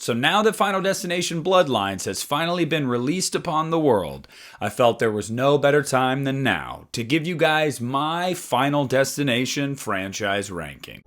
So now that Final Destination Bloodlines has finally been released upon the world, I felt there was no better time than now to give you guys my Final Destination franchise ranking.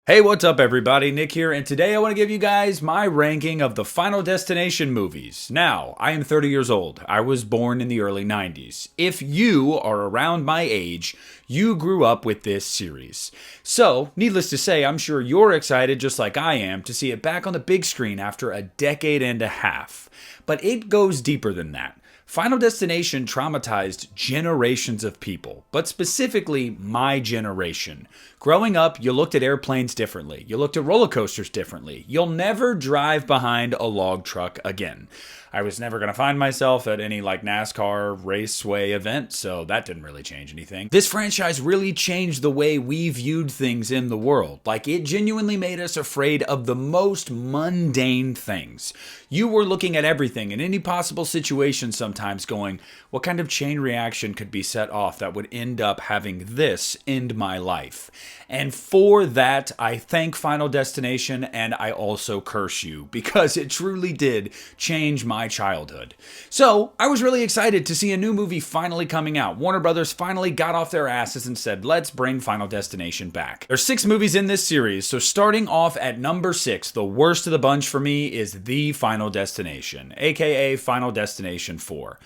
Hey, what's up everybody? Nick here, and today I want to give you guys my ranking of the Final Destination movies. Now, I am 30 years old. I was born in the early 90s. If you are around my age, you grew up with this series. So, needless to say, I'm sure you're excited just like I am to see it back on the big screen after a decade and a half. But it goes deeper than that. Final Destination traumatized generations of people, but specifically my generation. Growing up, you looked at airplanes differently. You looked at roller coasters differently. You'll never drive behind a log truck again. I was never going to find myself at any NASCAR raceway event, so that didn't really change anything. This franchise really changed the way we viewed things in the world. It genuinely made us afraid of the most mundane things. You were looking at everything in any possible situation sometimes going, what kind of chain reaction could be set off that would end up having this end my life? And for that, I thank Final Destination, and I also curse you, because it truly did change my childhood. So, I was really excited to see a new movie finally coming out. Warner Brothers finally got off their asses and said, let's bring Final Destination back. There's 6 movies in this series, so starting off at number 6, the worst of the bunch for me is The Final Destination, aka Final Destination 4.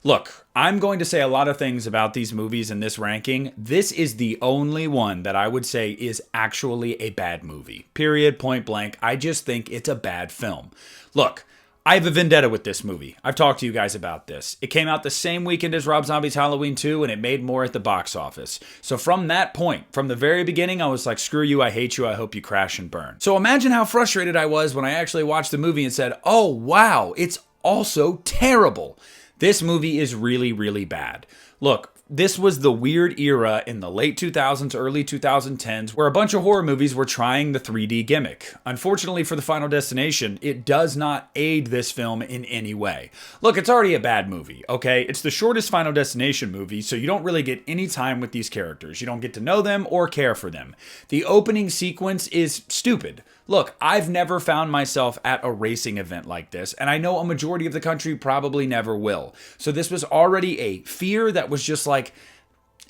Look, I'm going to say a lot of things about these movies in this ranking. This is the only one that I would say is actually a bad movie. Period, point blank. I just think it's a bad film. Look, I have a vendetta with this movie. I've talked to you guys about this. It came out the same weekend as Rob Zombie's Halloween 2, and it made more at the box office. So from that point, from the very beginning, I was like, screw you, I hate you, I hope you crash and burn. So imagine how frustrated I was when I actually watched the movie and said, oh wow, it's also terrible. This movie is really, really bad. Look, this was the weird era in the late 2000s, early 2010s, where a bunch of horror movies were trying the 3D gimmick. Unfortunately for the Final Destination, it does not aid this film in any way. Look, it's already a bad movie, okay? It's the shortest Final Destination movie, so you don't really get any time with these characters. You don't get to know them or care for them. The opening sequence is stupid. Look, I've never found myself at a racing event like this, and I know a majority of the country probably never will. So this was already a fear that was just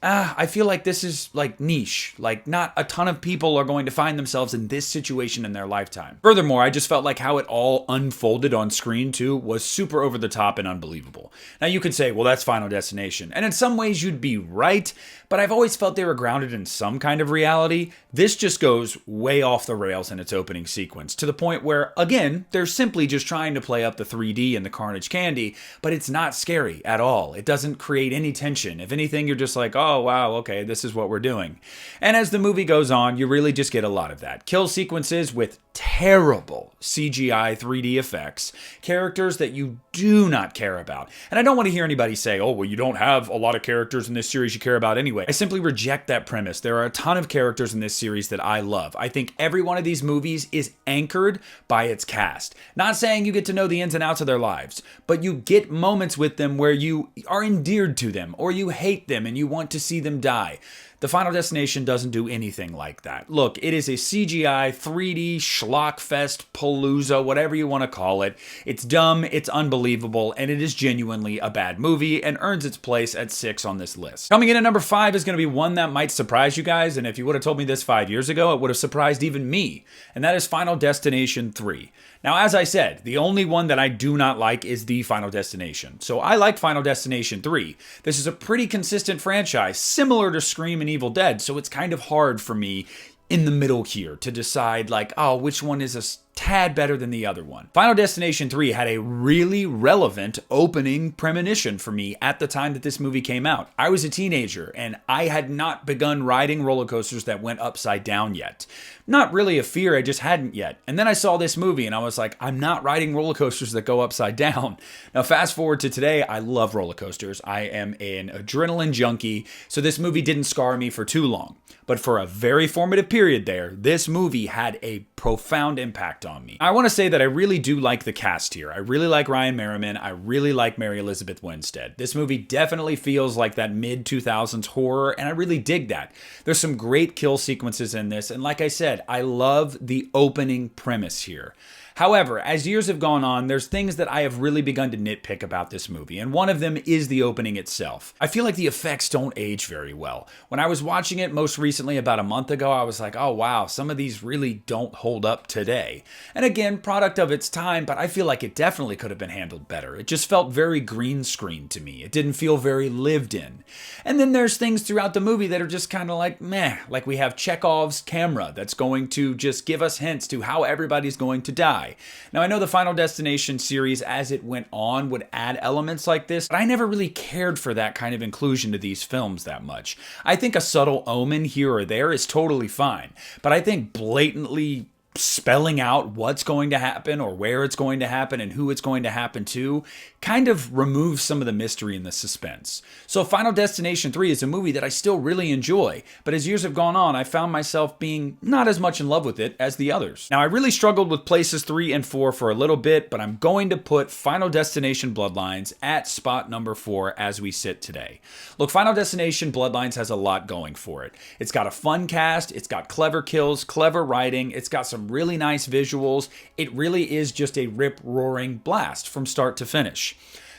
I feel like this is niche. Not a ton of people are going to find themselves in this situation in their lifetime. Furthermore, I just felt like how it all unfolded on screen too was super over the top and unbelievable. Now you could say, well, that's Final Destination. And in some ways you'd be right, but I've always felt they were grounded in some kind of reality. This just goes way off the rails in its opening sequence, to the point where, again, they're simply just trying to play up the 3D and the carnage candy, but it's not scary at all. It doesn't create any tension. If anything, you're just like, oh, wow, okay, this is what we're doing. And as the movie goes on, you really just get a lot of that. Kill sequences with terrible CGI 3D effects, characters that you do not care about. And I don't want to hear anybody say, oh, well, you don't have a lot of characters in this series you care about anyway. I simply reject that premise. There are a ton of characters in this series that I love. I think every one of these movies is anchored by its cast. Not saying you get to know the ins and outs of their lives, but you get moments with them where you are endeared to them, or you hate them and you want to see them die. The Final Destination doesn't do anything like that. Look, it is a CGI, 3D, schlockfest, palooza, whatever you want to call it. It's dumb, it's unbelievable, and it is genuinely a bad movie and earns its place at 6 on this list. Coming in at number 5 is going to be one that might surprise you guys, and if you would have told me this 5 years ago, it would have surprised even me, and that is Final Destination 3. Now, as I said, the only one that I do not like is The Final Destination. So I like Final Destination 3. This is a pretty consistent franchise, similar to Scream and Evil Dead, so it's kind of hard for me in the middle here to decide, which one is a tad better than the other one. Final Destination 3 had a really relevant opening premonition for me at the time that this movie came out. I was a teenager and I had not begun riding roller coasters that went upside down yet. Not really a fear, I just hadn't yet. And then I saw this movie and I was like, I'm not riding roller coasters that go upside down. Now fast forward to today, I love roller coasters. I am an adrenaline junkie, so this movie didn't scar me for too long. But for a very formative period there, this movie had a profound impact on me. I want to say that I really do like the cast here. I really like Ryan Merriman. I really like Mary Elizabeth Winstead. This movie definitely feels like that mid-2000s horror, and I really dig that. There's some great kill sequences in this, and like I said, I love the opening premise here. However, as years have gone on, there's things that I have really begun to nitpick about this movie, and one of them is the opening itself. I feel like the effects don't age very well. When I was watching it most recently about a month ago, I was like, oh wow, some of these really don't hold up today. And again, product of its time, but I feel like it definitely could have been handled better. It just felt very green screen to me. It didn't feel very lived in. And then there's things throughout the movie that are just kind of like meh, like we have Chekhov's camera that's going to just give us hints to how everybody's going to die. Now, I know the Final Destination series, as it went on, would add elements like this, but I never really cared for that kind of inclusion to these films that much. I think a subtle omen here or there is totally fine, but I think blatantly spelling out what's going to happen or where it's going to happen and who it's going to happen to kind of removes some of the mystery and the suspense. So Final Destination 3 is a movie that I still really enjoy, but as years have gone on, I found myself being not as much in love with it as the others. Now, I really struggled with places 3 and 4 for a little bit, but I'm going to put Final Destination Bloodlines at spot number 4 as we sit today. Look, Final Destination Bloodlines has a lot going for it. It's got a fun cast, it's got clever kills, clever writing, it's got some really nice visuals. It really is just a rip-roaring blast from start to finish.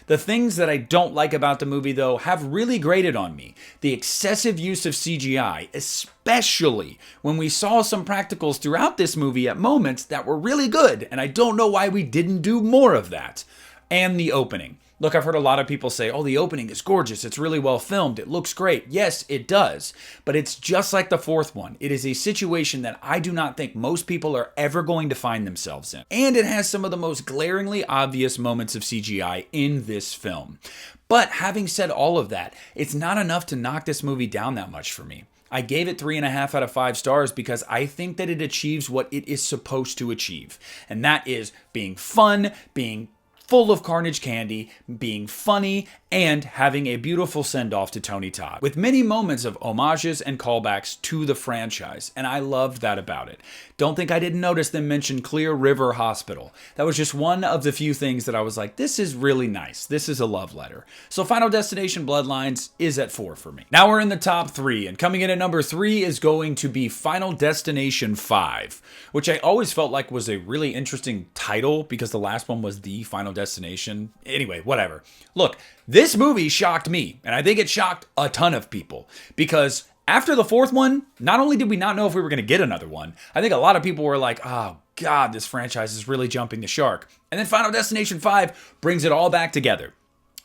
The things that I don't like about the movie, though, have really grated on me. The excessive use of CGI, especially when we saw some practicals throughout this movie at moments that were really good, and I don't know why we didn't do more of that. And the opening. Look, I've heard a lot of people say, oh, the opening is gorgeous. It's really well filmed. It looks great. Yes, it does. But it's just like the fourth one. It is a situation that I do not think most people are ever going to find themselves in. And it has some of the most glaringly obvious moments of CGI in this film. But having said all of that, it's not enough to knock this movie down that much for me. I gave it 3.5 out of 5 stars because I think that it achieves what it is supposed to achieve. And that is being fun, being full of carnage candy, being funny, and having a beautiful send-off to Tony Todd, with many moments of homages and callbacks to the franchise, and I loved that about it. Don't think I didn't notice them mention Clear River Hospital. That was just one of the few things that I was like, this is really nice. This is a love letter. So Final Destination Bloodlines is at 4 for me. Now we're in the top 3, and coming in at number 3 is going to be Final Destination 5, which I always felt like was a really interesting title because the last one was The Final Destination. Anyway, whatever. Look, this movie shocked me, and I think it shocked a ton of people, because after the fourth one, not only did we not know if we were going to get another one, I think a lot of people were like, oh God, this franchise is really jumping the shark. And then Final Destination 5 brings it all back together.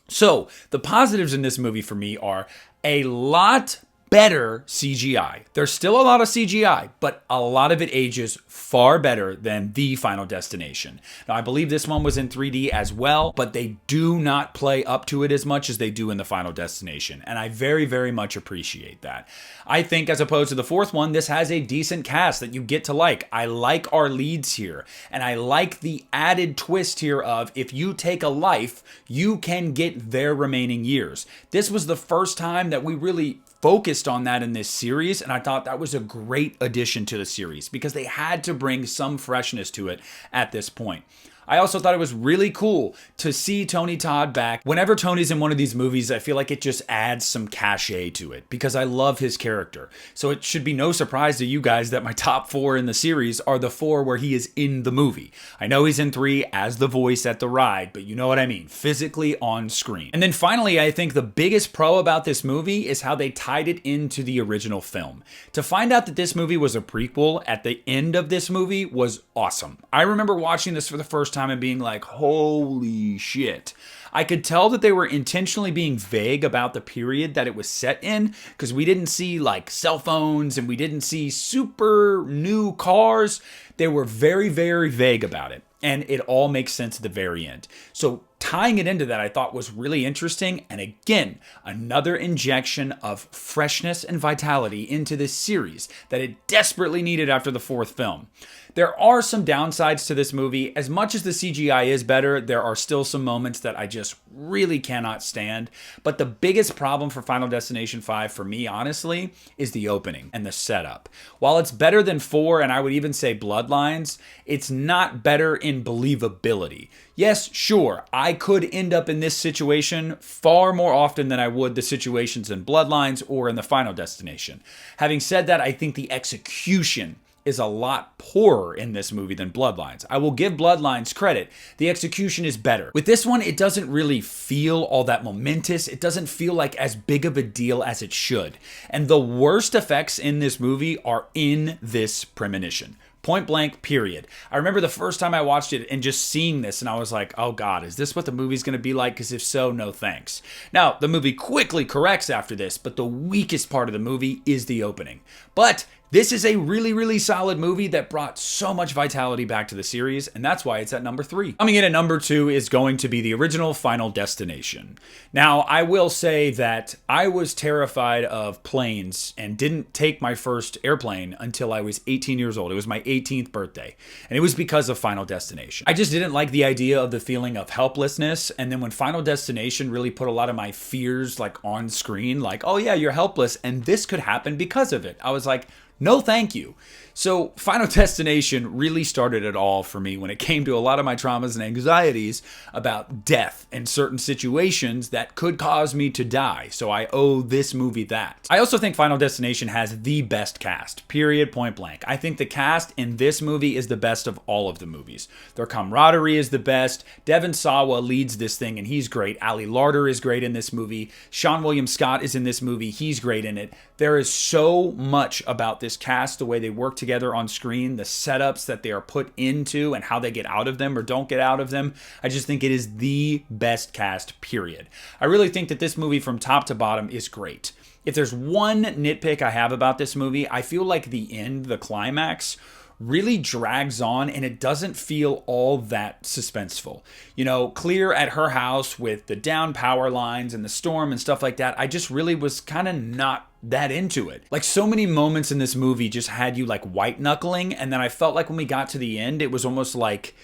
So the positives in this movie for me are a lot better CGI. There's still a lot of CGI, but a lot of it ages far better than The Final Destination. Now, I believe this one was in 3D as well, but they do not play up to it as much as they do in The Final Destination, and I very, very much appreciate that. I think as opposed to the fourth one, this has a decent cast that you get to like. I like our leads here, and I like the added twist here of if you take a life, you can get their remaining years. This was the first time that we really focused on that in this series, and I thought that was a great addition to the series because they had to bring some freshness to it at this point. I also thought it was really cool to see Tony Todd back. Whenever Tony's in one of these movies, I feel like it just adds some cachet to it because I love his character. So it should be no surprise to you guys that my top 4 in the series are the 4 where he is in the movie. I know he's in 3 as the voice at the ride, but you know what I mean, physically on screen. And then finally, I think the biggest pro about this movie is how they tied it into the original film. To find out that this movie was a prequel at the end of this movie was awesome. I remember watching this for the first time and being like, holy shit. I could tell that they were intentionally being vague about the period that it was set in, because we didn't see like cell phones and we didn't see super new cars. They were very, very vague about it. And it all makes sense at the very end. So tying it into that, I thought was really interesting. And again, another injection of freshness and vitality into this series that it desperately needed after the fourth film. There are some downsides to this movie. As much as the CGI is better, there are still some moments that I just really cannot stand. But the biggest problem for Final Destination 5 for me, honestly, is the opening and the setup. While it's better than 4, and I would even say Bloodlines, it's not better in believability. Yes, sure, I could end up in this situation far more often than I would the situations in Bloodlines or in the Final Destination. Having said that, I think the execution is a lot poorer in this movie than Bloodlines. I will give Bloodlines credit. The execution is better. With this one, it doesn't really feel all that momentous. It doesn't feel like as big of a deal as it should. And the worst effects in this movie are in this premonition. Point blank, period. I remember the first time I watched it and just seeing this, and I was like, oh God, is this what the movie's going to be like? Because if so, no thanks. Now, the movie quickly corrects after this, but the weakest part of the movie is the opening. But this is a really, really solid movie that brought so much vitality back to the series, and that's why it's at number 3. Coming in at number 2 is going to be the original Final Destination. Now, I will say that I was terrified of planes and didn't take my first airplane until I was 18 years old. It was my 18th birthday, and it was because of Final Destination. I just didn't like the idea of the feeling of helplessness, and then when Final Destination really put a lot of my fears like on screen, like, oh yeah, you're helpless, and this could happen because of it. I was like, no, thank you. So Final Destination really started it all for me when it came to a lot of my traumas and anxieties about death and certain situations that could cause me to die. So I owe this movie that. I also think Final Destination has the best cast, period, point blank. I think the cast in this movie is the best of all of the movies. Their camaraderie is the best. Devon Sawa leads this thing and he's great. Ali Larter is great in this movie. Seann William Scott is in this movie. He's great in it. There is so much about this cast, the way they work together on screen, the setups that they are put into and how they get out of them or don't get out of them. I just think it is the best cast, period. I really think that this movie from top to bottom is great. If there's one nitpick I have about this movie, I feel like the end, the climax, really drags on and it doesn't feel all that suspenseful. You know, Clear at her house with the down power lines and the storm and stuff like that, I just really was kind of not that into it. Like so many moments in this movie just had you like white knuckling, and then I felt like when we got to the end, it was almost like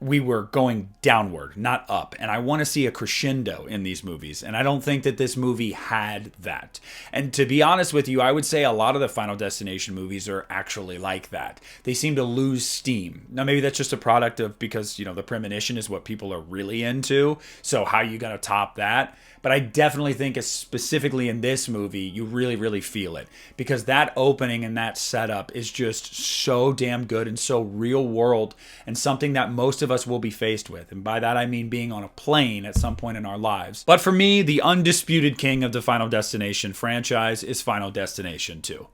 we were going downward, not up. And I want to see a crescendo in these movies. And I don't think that this movie had that. And to be honest with you, I would say a lot of the Final Destination movies are actually like that. They seem to lose steam. Now, maybe that's just a product of because, you know, the premonition is what people are really into. So how are you going to top that? But I definitely think specifically in this movie, you really, really feel it. Because that opening and that setup is just so damn good and so real world and something that most of us will be faced with. And by that, I mean being on a plane at some point in our lives. But for me, the undisputed king of the Final Destination franchise is Final Destination 2.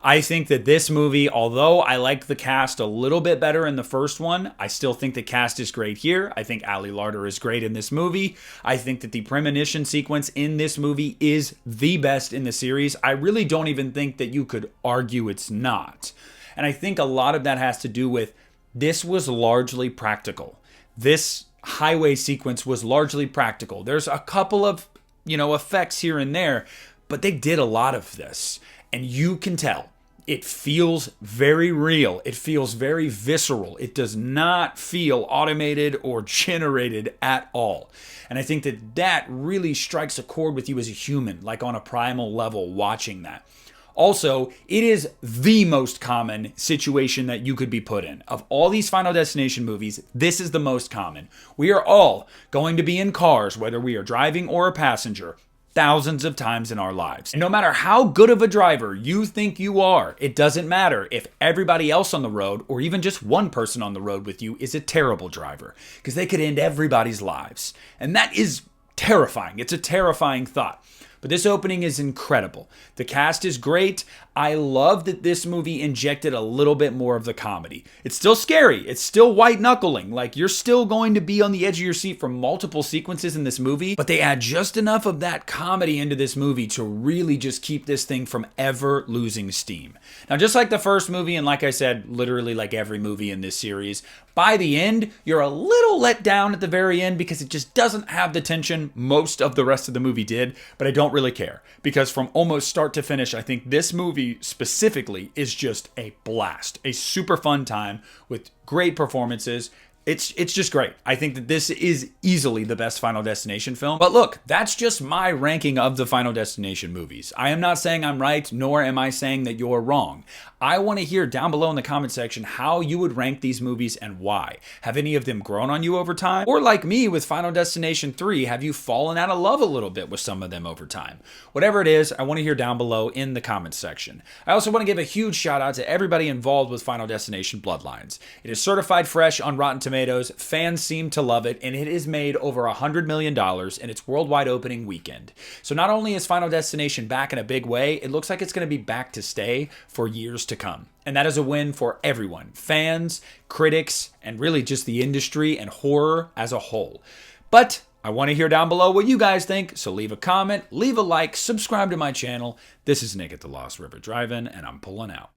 I think that this movie, although I like the cast a little bit better in the first one, I still think the cast is great here. I think Ali Larter is great in this movie. I think that the premonition sequence in this movie is the best in the series. I really don't even think that you could argue it's not. And I think a lot of that has to do with this was largely practical. This highway sequence was largely practical. There's a couple of, effects here and there, but they did a lot of this. And you can tell. It feels very real. It feels very visceral. It does not feel automated or generated at all. And I think that that really strikes a chord with you as a human, like on a primal level watching that. Also, it is the most common situation that you could be put in. Of all these Final Destination movies, this is the most common. We are all going to be in cars, whether we are driving or a passenger, thousands of times in our lives. And no matter how good of a driver you think you are, it doesn't matter if everybody else on the road or even just one person on the road with you is a terrible driver, because they could end everybody's lives. And that is terrifying. It's a terrifying thought. But this opening is incredible. The cast is great. I love that this movie injected a little bit more of the comedy. It's still scary. It's still white knuckling. Like, you're still going to be on the edge of your seat for multiple sequences in this movie, but they add just enough of that comedy into this movie to really just keep this thing from ever losing steam. Now, just like the first movie, and like I said, literally like every movie in this series, by the end, you're a little let down at the very end because it just doesn't have the tension most of the rest of the movie did, but I don't really care because from almost start to finish, I think this movie specifically is just a blast, a super fun time with great performances. It's just great. I think that this is easily the best Final Destination film. But look, that's just my ranking of the Final Destination movies. I am not saying I'm right, nor am I saying that you're wrong. I want to hear down below in the comment section how you would rank these movies and why. Have any of them grown on you over time? Or like me with Final Destination 3, have you fallen out of love a little bit with some of them over time? Whatever it is, I want to hear down below in the comments section. I also want to give a huge shout out to everybody involved with Final Destination Bloodlines. It is certified fresh on Rotten Tomatoes, fans seem to love it, and it has made over $100 million in its worldwide opening weekend. So not only is Final Destination back in a big way, it looks like it's going to be back to stay for years to come. And that is a win for everyone, fans, critics, and really just the industry and horror as a whole. But I want to hear down below what you guys think, so leave a comment, leave a like, subscribe to my channel. This is Nick at the Lost River Drive-In, and I'm pulling out.